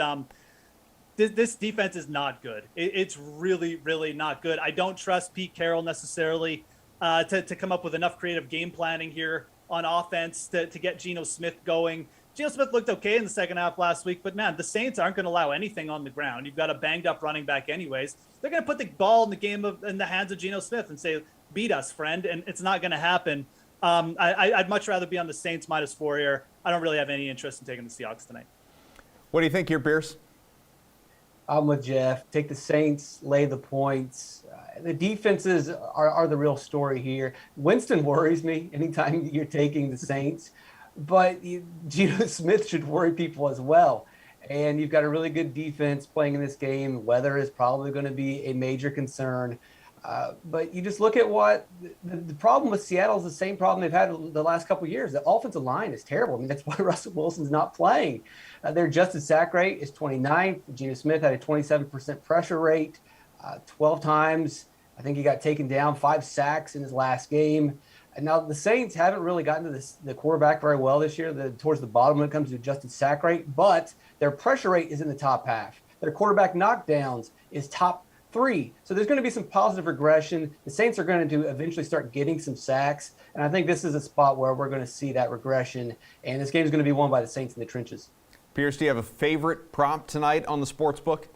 this defense is not good. It's really, really not good. I don't trust Pete Carroll necessarily to come up with enough creative game planning here on offense to get Geno Smith going. Geno Smith looked okay in the second half last week, but man, the Saints aren't going to allow anything on the ground. You've got a banged up running back anyways. They're going to put the ball in the hands of Geno Smith and say, beat us, friend. And it's not going to happen. I'd much rather be on the Saints -4 here. I don't really have any interest in taking the Seahawks tonight. What do you think here, Pierce? I'm with Jeff. Take the Saints, lay the points. The defenses are the real story here. Winston worries me anytime you're taking the Saints. But Geno Smith should worry people as well. And you've got a really good defense playing in this game. Weather is probably going to be a major concern. But you just look at what the problem with Seattle is the same problem they've had the last couple of years. The offensive line is terrible. I mean, that's why Russell Wilson's not playing. Their adjusted sack rate is 29th. Geno Smith had a 27% pressure rate, 12 times. I think he got taken down, 5 sacks in his last game. And now the Saints haven't really gotten to the quarterback very well this year, towards the bottom when it comes to adjusted sack rate, but their pressure rate is in the top half. Their quarterback knockdowns is top 3. So there's going to be some positive regression. The Saints are going to eventually start getting some sacks. And I think this is a spot where we're going to see that regression. And this game is going to be won by the Saints in the trenches. Pierce, do you have a favorite prop tonight on the sports book?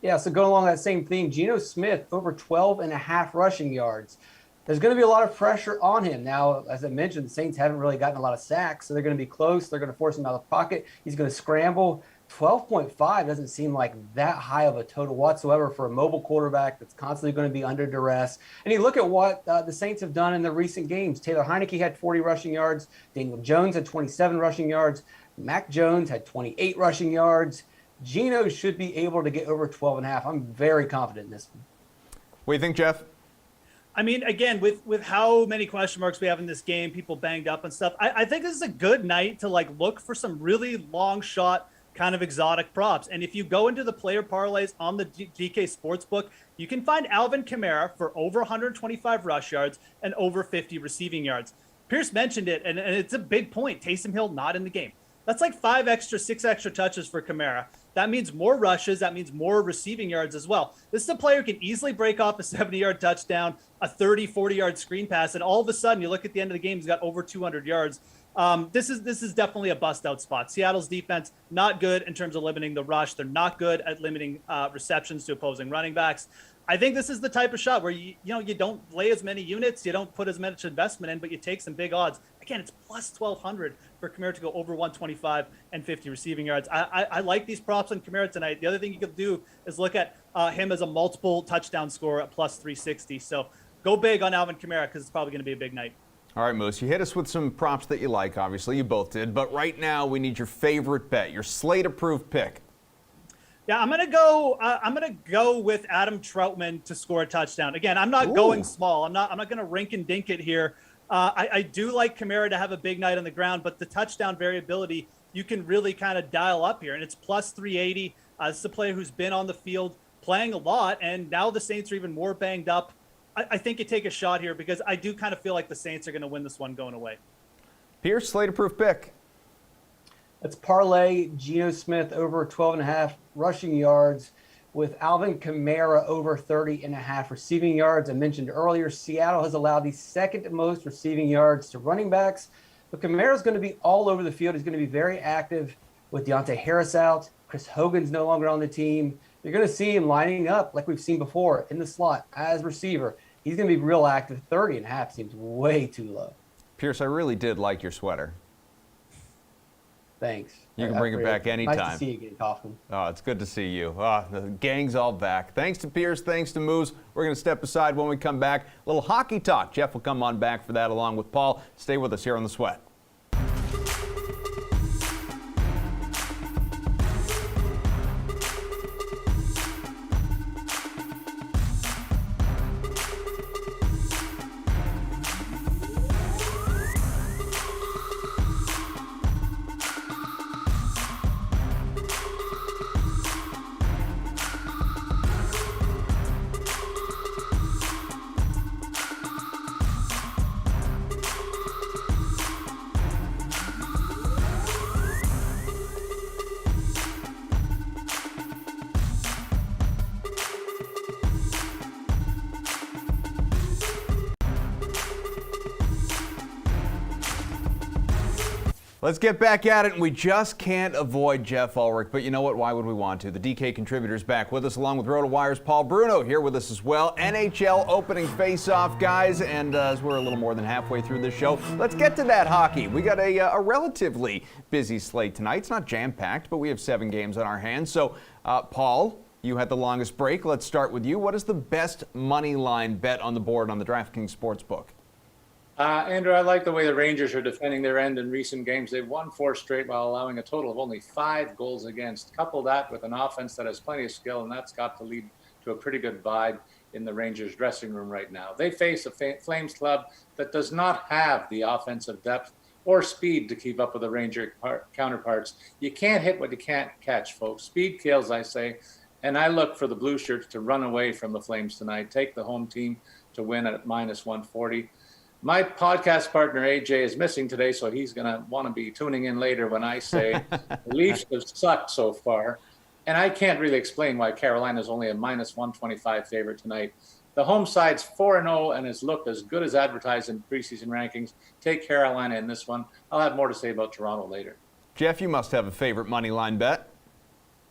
Yeah, so going along that same theme, Geno Smith over 12.5 rushing yards. There's going to be a lot of pressure on him. Now, as I mentioned, the Saints haven't really gotten a lot of sacks, so they're going to be close. They're going to force him out of the pocket. He's going to scramble. 12.5 doesn't seem like that high of a total whatsoever for a mobile quarterback that's constantly going to be under duress. And you look at what the Saints have done in the recent games. Taylor Heineke had 40 rushing yards. Daniel Jones had 27 rushing yards. Mac Jones had 28 rushing yards. Geno should be able to get over 12.5. I'm very confident in this one. What do you think, Jeff? I mean, again, with how many question marks we have in this game, people banged up and stuff, I think this is a good night to look for some really long shot kind of exotic props. And if you go into the player parlays on the DK Sportsbook, you can find Alvin Kamara for over 125 rush yards and over 50 receiving yards. Pierce mentioned it, and it's a big point. Taysom Hill not in the game. That's 6 extra touches for Kamara. That means more rushes. That means more receiving yards as well. This is a player who can easily break off a 70-yard touchdown, a 30, 40-yard screen pass, and all of a sudden, you look at the end of the game, he's got over 200 yards. This is definitely a bust-out spot. Seattle's defense, not good in terms of limiting the rush. They're not good at limiting receptions to opposing running backs. I think this is the type of shot where you don't lay as many units, you don't put as much investment in, but you take some big odds. Again, it's plus 1,200 for Kamara to go over 125 and 50 receiving yards. I like these props on Kamara tonight. The other thing you could do is look at him as a multiple touchdown scorer at plus 360. So go big on Alvin Kamara because it's probably going to be a big night. All right, Moose, you hit us with some props that you like, obviously. You both did. But right now, we need your favorite bet, your slate-approved pick. Yeah, I'm gonna go with Adam Troutman to score a touchdown. Again, I'm not going small. I'm not gonna rink and dink it here. I do like Kamara to have a big night on the ground, but the touchdown variability you can really kind of dial up here, and it's plus 380. This is a player who's been on the field playing a lot, and now the Saints are even more banged up. I think you take a shot here because I do kind of feel like the Saints are going to win this one going away. Pierce, slate-approved pick. Let's parlay Geno Smith over 12.5 rushing yards with Alvin Kamara over 30.5 receiving yards. I mentioned earlier, Seattle has allowed the second most receiving yards to running backs, but Kamara is going to be all over the field. He's going to be very active with Deontay Harris out. Chris Hogan's no longer on the team. You're going to see him lining up like we've seen before in the slot as receiver. He's going to be real active. 30.5 seems way too low. Pierce, I really did like your sweater. Thanks. You can bring it back anytime. Nice to see you again, Kaufman. Oh, it's good to see you. The gang's all back. Thanks to Pierce, thanks to Moose. We're going to step aside when we come back. A little hockey talk. Jeff will come on back for that along with Paul. Stay with us here on The Sweat. Let's get back at it, and we just can't avoid Jeff Ulrich. But you know what? Why would we want to? The DK contributor's back with us, along with RotoWire's Paul Bruno here with us as well. NHL opening face-off, guys, and as we're a little more than halfway through this show, let's get to that hockey. We got a relatively busy slate tonight. It's not jam-packed, but we have 7 games on our hands. So, Paul, you had the longest break. Let's start with you. What is the best money line bet on the board on the DraftKings Sportsbook? Andrew, I like the way the Rangers are defending their end in recent games. They've won 4 straight while allowing a total of only 5 goals against. Couple that with an offense that has plenty of skill, and that's got to lead to a pretty good vibe in the Rangers dressing room right now. They face a Flames club that does not have the offensive depth or speed to keep up with the Ranger counterparts. You can't hit what you can't catch, folks. Speed kills, I say. And I look for the Blue Shirts to run away from the Flames tonight. Take the home team to win at -140. My podcast partner, AJ, is missing today, so he's going to want to be tuning in later when I say the Leafs have sucked so far. And I can't really explain why Carolina is only a -125 favorite tonight. The home side's 4-0 and has looked as good as advertised in preseason rankings. Take Carolina in this one. I'll have more to say about Toronto later. Jeff, you must have a favorite money line bet.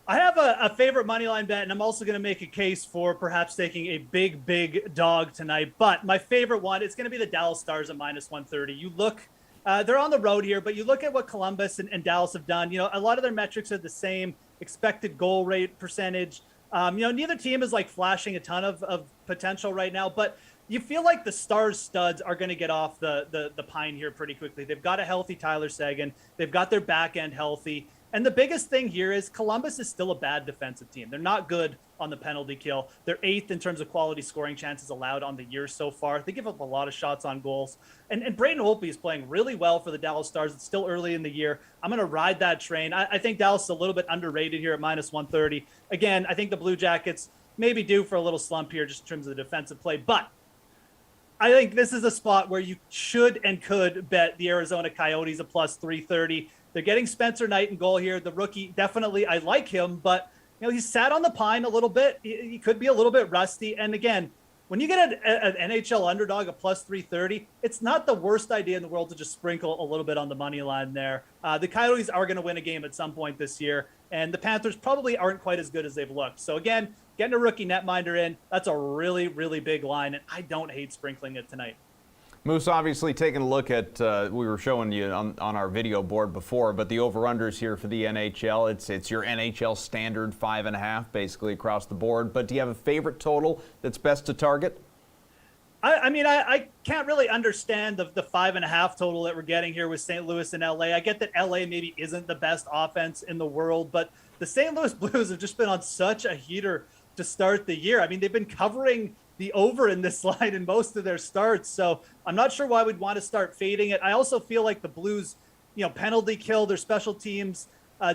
I have a favorite money line bet, and I'm also going to make a case for perhaps taking a big dog tonight. But my favorite one, it's going to be the Dallas Stars at -130. You look, they're on the road here, but you look at what Columbus and Dallas have done. You know, a lot of their metrics are the same. Expected goal rate percentage. Neither team is like flashing a ton of potential right now, but you feel like the Stars studs are going to get off the pine here pretty quickly. They've got a healthy Tyler Seguin. They've got their back end healthy. And the biggest thing here is Columbus is still a bad defensive team. They're not good on the penalty kill. They're 8th in terms of quality scoring chances allowed on the year so far. They give up a lot of shots on goals. And Braden Holtby is playing really well for the Dallas Stars. It's still early in the year. I'm going to ride that train. I think Dallas is a little bit underrated here at -130. Again, I think the Blue Jackets may be due for a little slump here just in terms of the defensive play. But I think this is a spot where you should and could bet the Arizona Coyotes a +330. They're getting Spencer Knight in goal here. The rookie, definitely, I like him, but he's sat on the pine a little bit. He could be a little bit rusty. And again, when you get an NHL underdog, a +330, it's not the worst idea in the world to just sprinkle a little bit on the money line there. The Coyotes are going to win a game at some point this year, and the Panthers probably aren't quite as good as they've looked. So again, getting a rookie netminder in, that's a really big line, and I don't hate sprinkling it tonight. Moose, obviously taking a look at, we were showing you on our video board before, but the over-unders here for the NHL, it's your NHL standard 5.5 basically across the board. But do you have a favorite total that's best to target? I can't really understand the 5.5 total that we're getting here with St. Louis and LA. I get that LA maybe isn't the best offense in the world, but the St. Louis Blues have just been on such a heater to start the year. I mean, they've been covering the over in this line in most of their starts. So I'm not sure why we'd want to start fading it. I also feel like the Blues, penalty kill, their special teams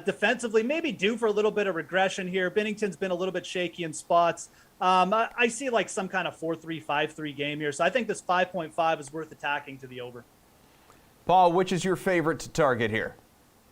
defensively, maybe due for a little bit of regression here. Binnington's been a little bit shaky in spots. I see like some kind of 4-3, 5-3 game here. So I think this 5.5 is worth attacking to the over. Paul, which is your favorite to target here?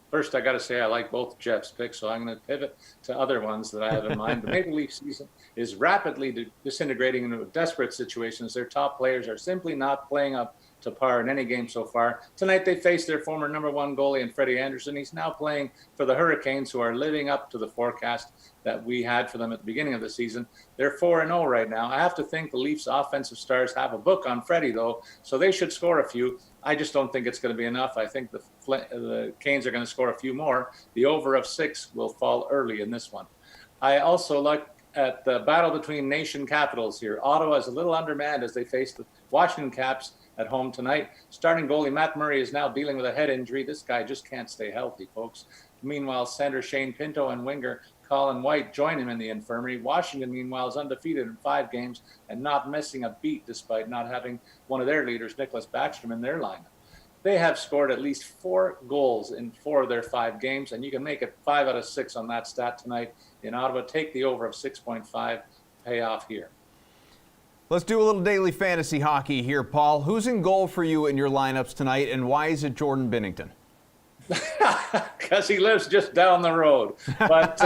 First, I got to say I like both Jeff's picks, so I'm going to pivot to other ones that I have in mind. The Maple Leaf season is rapidly disintegrating into desperate situations. Their top players are simply not playing up to par in any game so far. Tonight, they faced their former number one goalie in Freddie Anderson. He's now playing for the Hurricanes, who are living up to the forecast that we had for them at the beginning of the season. They're 4-0 right now. I have to think the Leafs offensive stars have a book on Freddie, though, so they should score a few. I just don't think it's going to be enough. I think the Canes are going to score a few more. The over of 6 will fall early in this one. I also look at the battle between nation capitals here. Ottawa is a little undermanned as they face the Washington Caps at home tonight. Starting goalie Matt Murray is now dealing with a head injury. This guy just can't stay healthy, folks. Meanwhile, center Shane Pinto and winger Colin White join him in the infirmary. Washington, meanwhile, is undefeated in 5 games and not missing a beat despite not having one of their leaders, Nicholas Backstrom, in their lineup. They have scored at least 4 goals in 4 of their 5 games, and you can make it 5 out of 6 on that stat tonight in Ottawa. Take the over of 6.5, pay off here. Let's do a little daily fantasy hockey here, Paul. Who's in goal for you in your lineups tonight, and why is it Jordan Binnington? Because he lives just down the road. But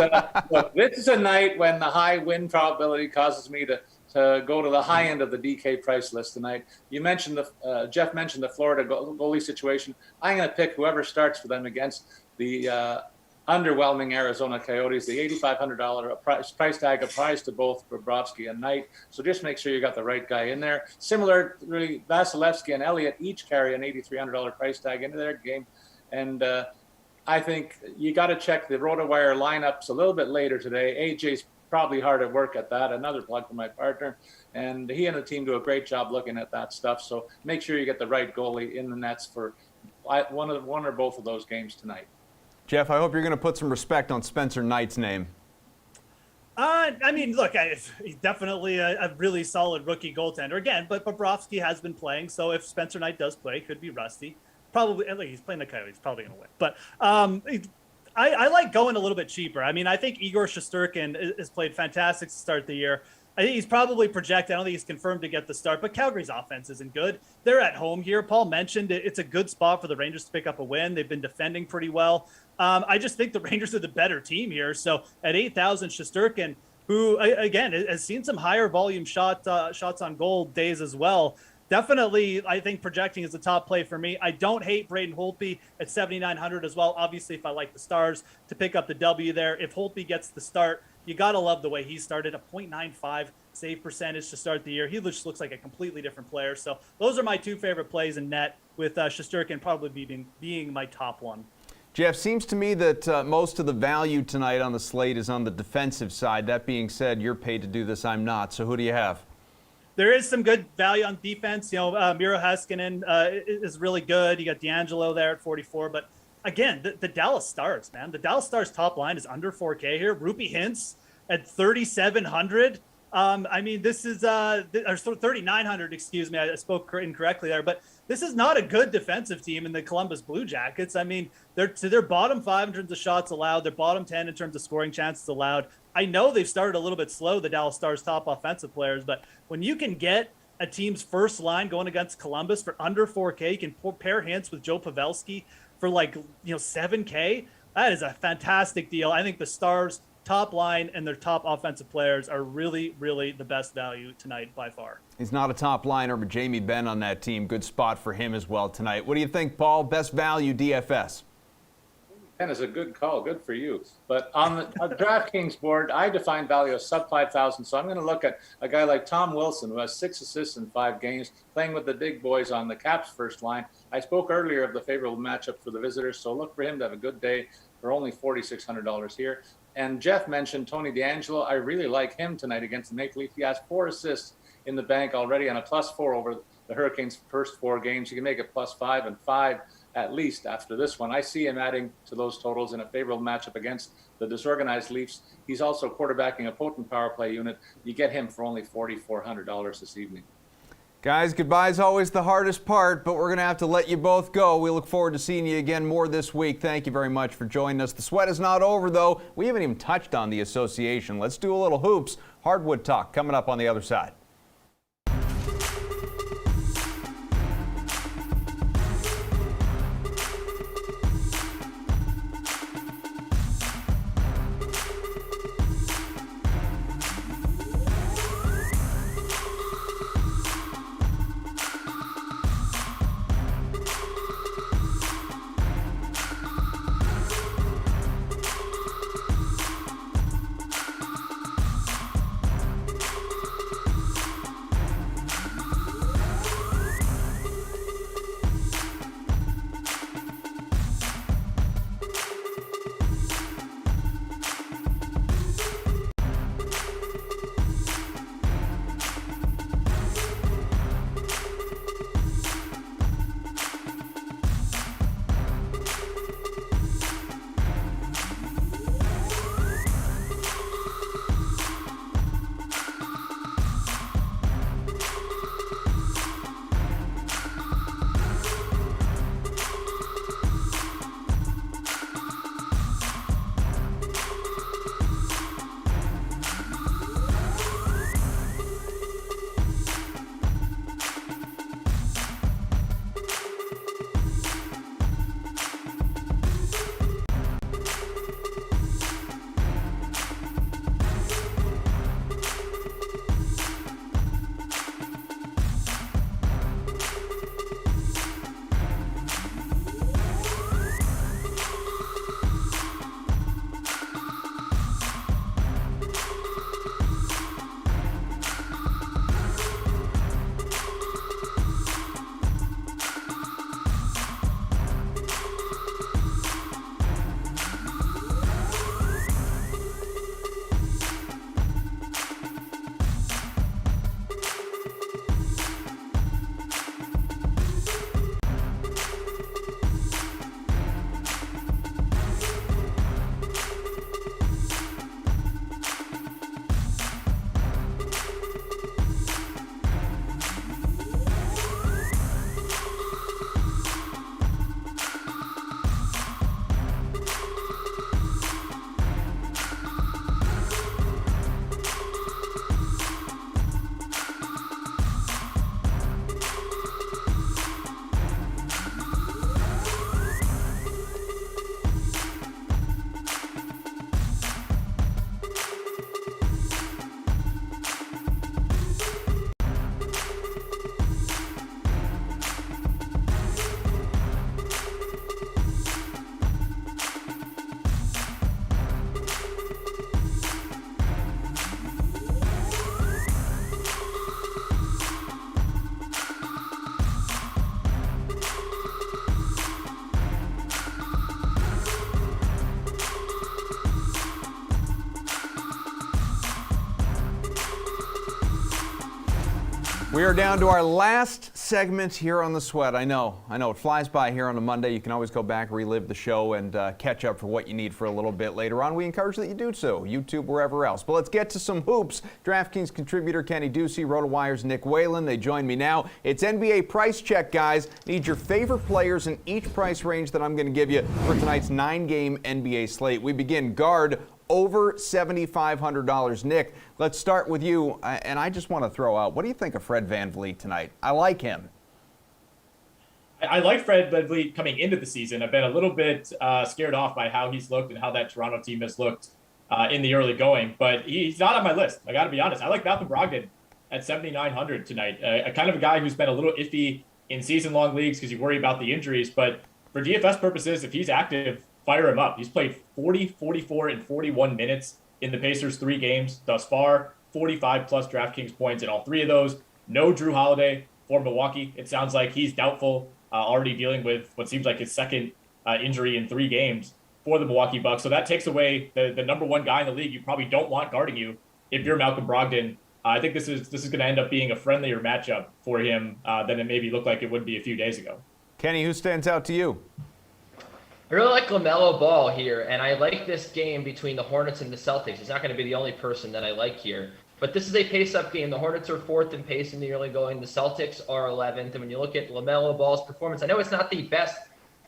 look, this is a night when the high win probability causes me to go to the high end of the DK price list tonight. You mentioned Jeff mentioned the Florida goalie situation. I'm going to pick whoever starts for them against the underwhelming Arizona Coyotes. The $8,500 price tag applies to both Bobrovsky and Knight. So just make sure you got the right guy in there. Similarly, Vasilevsky and Elliott each carry an $8,300 price tag into their game. And I think you got to check the RotoWire lineups a little bit later today. AJ's probably hard at work at that. Another plug for my partner. And he and the team do a great job looking at that stuff. So make sure you get the right goalie in the nets for one or both of those games tonight. Jeff, I hope you're going to put some respect on Spencer Knight's name. I mean, look, he's definitely a really solid rookie goaltender. Again, but Bobrovsky has been playing, so if Spencer Knight does play, could be rusty. Probably, like, he's playing the Coyotes, probably going to win. But I like going a little bit cheaper. I mean, I think Igor Shesterkin has played fantastic to start the year. I think he's probably projected. I don't think he's confirmed to get the start, but Calgary's offense isn't good. They're at home here. Paul mentioned it's a good spot for the Rangers to pick up a win. They've been defending pretty well. I just think the Rangers are the better team here. So at 8,000, Shesterkin, who, again, has seen some higher volume shots on goal days as well. Definitely, I think projecting is the top play for me. I don't hate Braden Holtby at 7,900 as well. Obviously, if I like the Stars to pick up the W there, if Holtby gets the start, you got to love the way he started, a .95 save percentage to start the year. He just looks like a completely different player. So those are my 2 favorite plays in net, with Shesterkin probably being my top one. Jeff, seems to me that most of the value tonight on the slate is on the defensive side. That being said, you're paid to do this. I'm not. So who do you have? There is some good value on defense. You know, Miro Heiskanen is really good. You got D'Angelo there at 44. But again, the Dallas Stars, man. The Dallas Stars top line is under 4K here. Rupee Hintz at 3,700. I mean, this is or 3,900. Excuse me, I spoke incorrectly there. But this is not a good defensive team in the Columbus Blue Jackets. I mean, they're bottom 5 in terms of shots allowed. They're bottom 10 in terms of scoring chances allowed. I know they've started a little bit slow, the Dallas Stars' top offensive players, but when you can get a team's first line going against Columbus for under 4K, you can pair Hintz with Joe Pavelski for 7K. That is a fantastic deal. I think the Stars' top line and their top offensive players are really, really the best value tonight by far. He's not a top liner, but Jamie Benn on that team. Good spot for him as well tonight. What do you think, Paul? Best value DFS? Is a good call. Good for you. But on the DraftKings board, I define value as sub 5,000. So I'm going to look at a guy like Tom Wilson, who has 6 assists in 5 games, playing with the big boys on the Caps first line. I spoke earlier of the favorable matchup for the visitors, so look for him to have a good day for only $4,600 here. And Jeff mentioned Tony DeAngelo. I really like him tonight against the Maple Leafs. He has 4 assists in the bank already and a +4 over the Hurricanes' first 4 games. You can make it +5 and 5 at least after this one. I see him adding to those totals in a favorable matchup against the disorganized Leafs. He's also quarterbacking a potent power play unit. You get him for only $4,400 this evening. Guys, goodbye is always the hardest part, but we're going to have to let you both go. We look forward to seeing you again more this week. Thank you very much for joining us. The sweat is not over, though. We haven't even touched on the association. Let's do a little hoops. Hardwood talk coming up on the other side. We are down to our last segment here on The Sweat. I know it flies by here on a Monday. You can always go back, relive the show, and catch up for what you need for a little bit later on. We encourage that you do so, YouTube, wherever else. But let's get to some hoops. DraftKings contributor Kenny Ducey, RotoWire's Nick Whalen. They join me now. It's NBA Price Check, guys. Need your favorite players in each price range that I'm going to give you for tonight's 9-game NBA slate. We begin guard over $7,500. Nick, let's start with you. And I just want to throw out, what do you think of Fred VanVleet tonight? I like him. I like Fred VanVleet coming into the season. I've been a little bit scared off by how he's looked and how that Toronto team has looked in the early going, but he's not on my list. I got to be honest. I like Malcolm Brogdon at 7,900 tonight. A kind of a guy who's been a little iffy in season-long leagues because you worry about the injuries, but for DFS purposes, if he's active, fire him up. He's played 40, 44, and 41 minutes in the Pacers' 3 games thus far, 45-plus DraftKings points in all 3 of those. No Drew Holiday for Milwaukee. It sounds like he's doubtful, already dealing with what seems like his second injury in 3 games for the Milwaukee Bucks. So that takes away the number 1 guy in the league you probably don't want guarding you if you're Malcolm Brogdon. I think this is going to end up being a friendlier matchup for him than it maybe looked like it would be a few days ago. Kenny, who stands out to you? I really like LaMelo Ball here, and I like this game between the Hornets and the Celtics. He's not going to be the only person that I like here. But this is a pace-up game. The Hornets are 4th in pace in the early going. The Celtics are 11th. And when you look at LaMelo Ball's performance, I know it's not the best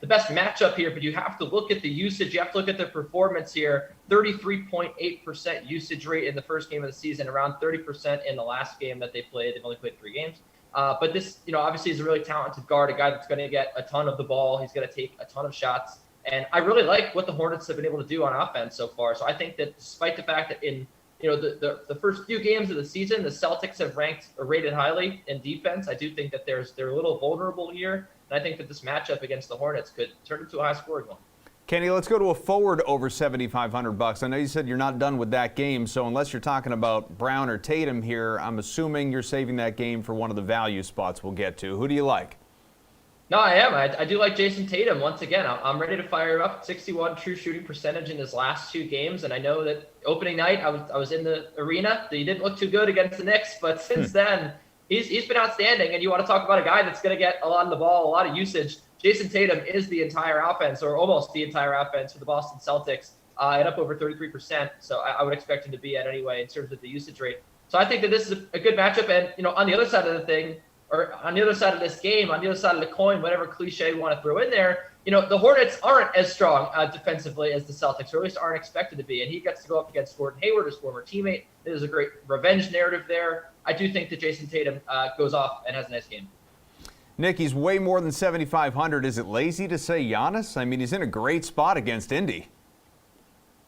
matchup here, but you have to look at the usage. You have to look at the performance here. 33.8% usage rate in the first game of the season, around 30% in the last game that they played. They've only played 3 games. But this, obviously is a really talented guard, a guy that's going to get a ton of the ball. He's going to take a ton of shots. And I really like what the Hornets have been able to do on offense so far. So I think that despite the fact that in the first few games of the season, the Celtics have ranked or rated highly in defense, I do think that they're a little vulnerable here. And I think that this matchup against the Hornets could turn into a high-scoring one. Kenny, let's go to a forward over $7,500. I know you said you're not done with that game, so unless you're talking about Brown or Tatum here, I'm assuming you're saving that game for one of the value spots we'll get to. Who do you like? No, I am. I do like Jason Tatum. Once again, I'm ready to fire up. 61 true shooting percentage in his last 2 games, and I know that opening night I was in the arena. He didn't look too good against the Knicks, but since then he's been outstanding. And you want to talk about a guy that's going to get a lot of the ball, a lot of usage. Jason Tatum is the entire offense, or almost the entire offense for the Boston Celtics, and up over 33%. So I would expect him to be at anyway in terms of the usage rate. So I think that this is a good matchup. And on the other side of the thing, or on the other side of this game, on the other side of the coin, whatever cliche you want to throw in there, the Hornets aren't as strong defensively as the Celtics, or at least aren't expected to be. And he gets to go up against Gordon Hayward, his former teammate. There's a great revenge narrative there. I do think that Jason Tatum goes off and has a nice game. Nick, he's way more than 7,500. Is it lazy to say Giannis? I mean, he's in a great spot against Indy.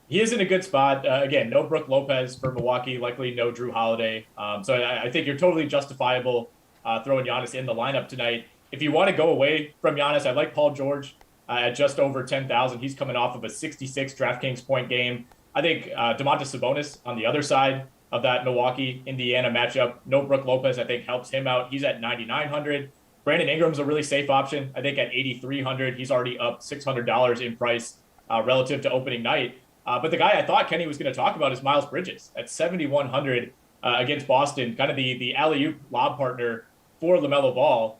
He is in a good spot. Again, no Brook Lopez for Milwaukee, likely no Drew Holiday. So I think you're totally justifiable throwing Giannis in the lineup tonight. If you want to go away from Giannis, I like Paul George at just over 10,000. He's coming off of a 66 DraftKings point game. I think Domantas Sabonis on the other side of that Milwaukee-Indiana matchup. No Brook Lopez, I think, helps him out. He's at 9,900. Brandon Ingram's a really safe option. I think at 8,300, he's already up $600 in price relative to opening night. But the guy I thought Kenny was going to talk about is Miles Bridges at 7,100 against Boston, kind of the alley-oop lob partner for LaMelo Ball.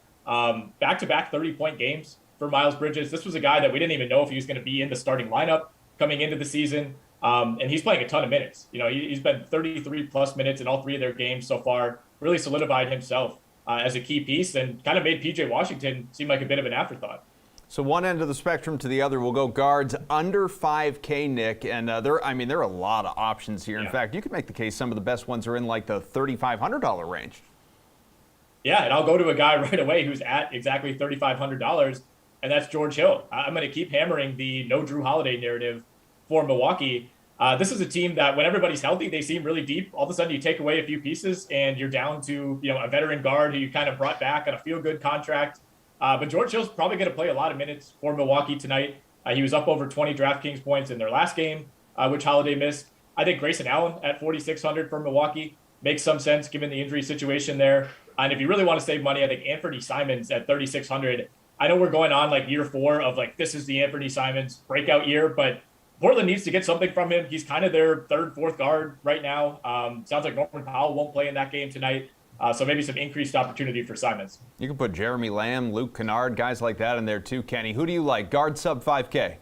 Back-to-back 30-point games for Miles Bridges. This was a guy that we didn't even know if he was going to be in the starting lineup coming into the season. And he's playing a ton of minutes. He's been 33-plus minutes in all 3 of their games so far, really solidified himself as a key piece and kind of made P.J. Washington seem like a bit of an afterthought. So one end of the spectrum to the other, we'll go guards under 5K, Nick. And there are a lot of options here. In fact, you could make the case some of the best ones are in like the $3,500 range. Yeah, and I'll go to a guy right away who's at exactly $3,500, and that's George Hill. I'm going to keep hammering the no Drew Holiday narrative for Milwaukee. This is a team that when everybody's healthy, they seem really deep. All of a sudden you take away a few pieces and you're down to, a veteran guard who you kind of brought back on a feel-good contract. But George Hill's probably going to play a lot of minutes for Milwaukee tonight. He was up over 20 DraftKings points in their last game, which Holiday missed. I think Grayson Allen at 4,600 for Milwaukee makes some sense given the injury situation there. And if you really want to save money, I think Anthony Simons at 3,600. I know we're going on like year 4 of like, this is the Anthony Simons breakout year, but Portland needs to get something from him. He's kind of their 3rd, 4th guard right now. Sounds like Norman Powell won't play in that game tonight. So maybe some increased opportunity for Simons. You can put Jeremy Lamb, Luke Kennard, guys like that in there too, Kenny. Who do you like? Guard sub 5K.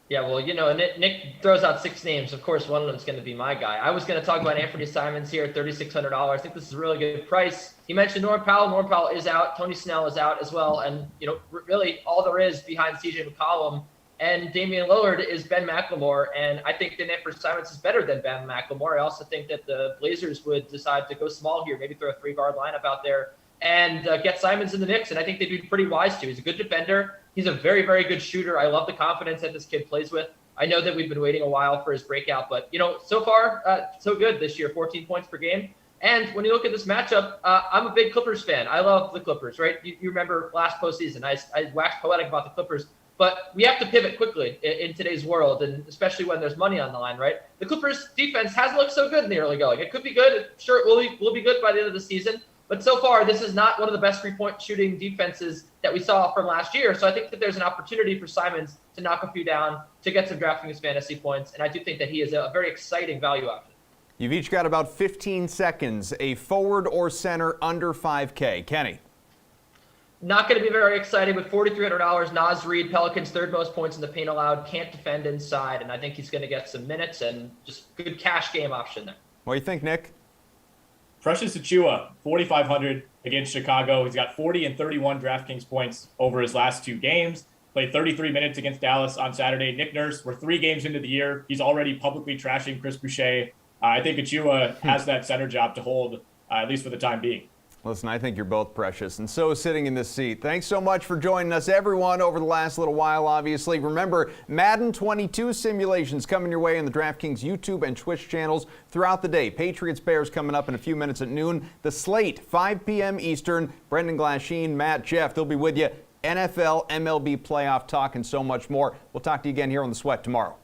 Yeah, well, Nick throws out 6 names. Of course, one of them is going to be my guy. I was going to talk about Anthony Simons here at $3,600. I think this is a really good price. He mentioned Norm Powell. Norm Powell is out. Tony Snell is out as well. And, really all there is behind CJ McCollum and Damian Lillard is Ben McLemore. And I think the net for Simons is better than Ben McLemore. I also think that the Blazers would decide to go small here, maybe throw a 3-guard lineup out there and get Simons in the mix. And I think they'd be pretty wise to. He's a good defender. He's a very, very good shooter. I love the confidence that this kid plays with. I know that we've been waiting a while for his breakout, but, so far, so good this year, 14 points per game. And when you look at this matchup, I'm a big Clippers fan. I love the Clippers, right? You remember last postseason, I waxed poetic about the Clippers, but we have to pivot quickly in today's world, and especially when there's money on the line, right? The Clippers defense hasn't looked so good in the early going. It could be good. Sure, it will be good by the end of the season. But so far, this is not one of the best 3-point shooting defenses that we saw from last year. So I think that there's an opportunity for Simons to knock a few down, to get some DraftKings fantasy points. And I do think that he is a very exciting value option. You've each got about 15 seconds. A forward or center under 5K. Kenny. Not going to be very exciting, but $4,300. Naz Reid, Pelicans' 3rd most points in the paint allowed, can't defend inside. And I think he's going to get some minutes and just good cash game option there. What do you think, Nick? Precious Achiuwa, 4,500 against Chicago. He's got 40 and 31 DraftKings points over his last 2 games. Played 33 minutes against Dallas on Saturday. Nick Nurse, we're 3 games into the year. He's already publicly trashing Chris Boucher. I think Achiuwa has that center job to hold, at least for the time being. Listen, I think you're both precious, and so is sitting in this seat. Thanks so much for joining us, everyone, over the last little while, obviously. Remember, Madden 22 simulations coming your way on the DraftKings YouTube and Twitch channels throughout the day. Patriots-Bears coming up in a few minutes at noon. The Slate, 5 p.m. Eastern. Brendan Glasheen, Matt, Jeff, they'll be with you. NFL, MLB playoff talk, and so much more. We'll talk to you again here on The Sweat tomorrow.